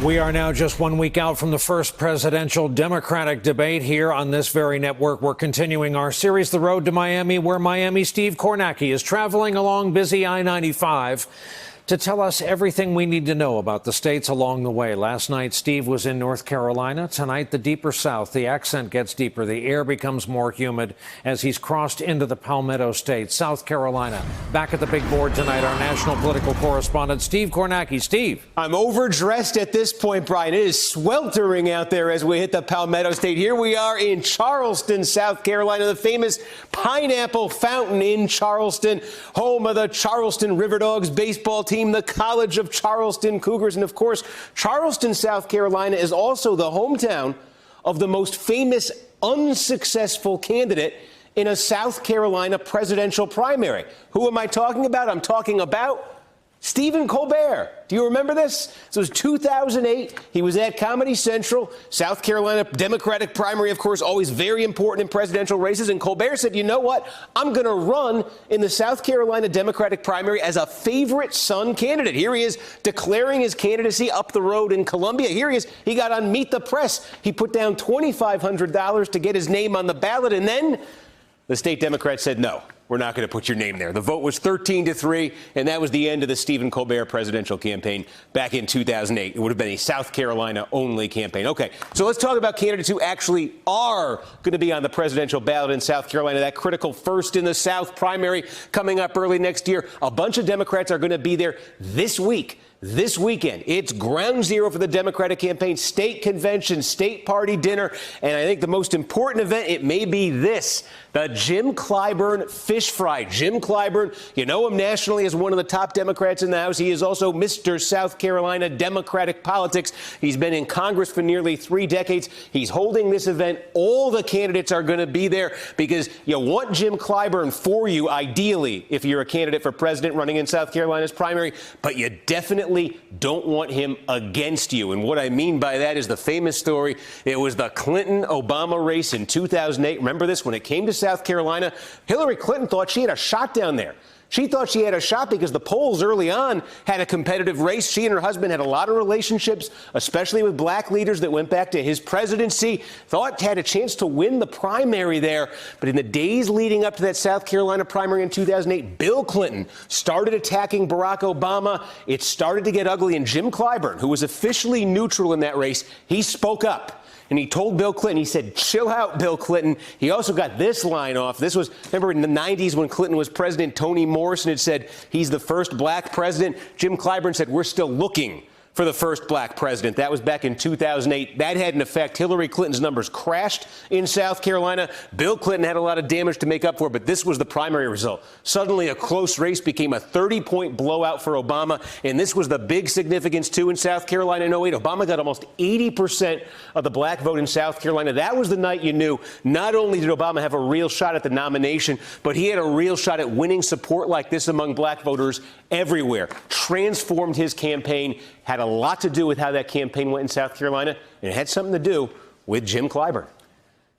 We are now just 1 week out from the first presidential Democratic debate here on this very network. We're continuing our series, The Road to Miami, where Miami Steve Kornacki is traveling along busy I-95 to tell us everything we need to know about the states along the way. Last night, Steve was in North Carolina. Tonight, the deeper south. The accent gets deeper. The air becomes more humid as he's crossed into the Palmetto State, South Carolina. Back at the big board tonight, our national political correspondent, Steve Kornacki. Steve. I'm overdressed at this point, Brian. It is sweltering out there as we hit the Palmetto State. Here we are in Charleston, South Carolina, the famous Pineapple Fountain in Charleston, home of the Charleston River Dogs baseball team, the College of Charleston Cougars. And of course, Charleston, South Carolina is also the hometown of the most famous unsuccessful candidate in a South Carolina presidential primary. Who am I talking about? I'm talking about Stephen Colbert. Do you remember this? So it was 2008. He was at Comedy Central, South Carolina Democratic primary, of course, always very important in presidential races. And Colbert said, you know what? I'm going to run in the South Carolina Democratic primary as a favorite son candidate. Here he is declaring his candidacy up the road in Columbia. Here he is. He got on Meet the Press. He put down $2,500 to get his name on the ballot. And then the state Democrats said, no, we're not going to put your name there. The vote was 13-3, and that was the end of the Stephen Colbert presidential campaign back in 2008. It would have been a South Carolina-only campaign. Okay, so let's talk about candidates who actually are going to be on the presidential ballot in South Carolina. That critical First in the South primary coming up early next year. A bunch of Democrats are going to be there this week. This weekend, it's ground zero for the Democratic campaign, state convention, state party dinner, and I think the most important event, it may be this, the Jim Clyburn Fish Fry. Jim Clyburn, you know him nationally as one of the top Democrats in the House. He is also Mr. South Carolina Democratic politics. He's been in Congress for nearly 3 decades. He's holding this event. All the candidates are going to be there because you want Jim Clyburn for you, ideally, if you're a candidate for president running in South Carolina's primary, but you definitely don't want him against you. And what I mean by that is the famous story. It was the Clinton-Obama race in 2008. Remember this? When it came to South Carolina, Hillary Clinton thought she had a shot down there. She thought she had a shot because the polls early on had a competitive race. She and her husband had a lot of relationships, especially with black leaders that went back to his presidency. Thought had a chance to win the primary there. But in the days leading up to that South Carolina primary in 2008, Bill Clinton started attacking Barack Obama. It started to get ugly. And Jim Clyburn, who was officially neutral in that race, he spoke up. And he told Bill Clinton, he said, chill out, Bill Clinton. He also got this line off. This was, remember in the 90s when Clinton was president, Toni Morrison had said he's the first black president. Jim Clyburn said, we're still looking for the first black president. That was back in 2008. That had an effect. Hillary Clinton's numbers crashed in South Carolina. Bill Clinton had a lot of damage to make up for, but this was the primary result. Suddenly, a close race became a 30-point blowout for Obama, and this was the big significance, too, in South Carolina in 08. Obama got almost 80% of the black vote in South Carolina. That was the night you knew not only did Obama have a real shot at the nomination, but he had a real shot at winning support like this among black voters everywhere. Transformed his campaign, had a lot to do with how that campaign went in South Carolina, and it had something to do with Jim Clyburn.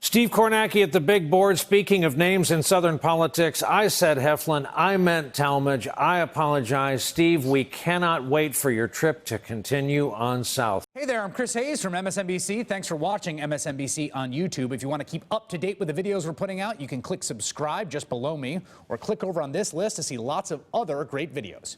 Steve Kornacki at the big board. Speaking of names in Southern politics, I said Heflin. I meant Talmadge. I apologize. Steve, we cannot wait for your trip to continue on south. Hey there, I'm Chris Hayes from MSNBC. Thanks for watching MSNBC on YouTube. If you want to keep up to date with the videos we're putting out, you can click subscribe just below me or click over on this list to see lots of other great videos.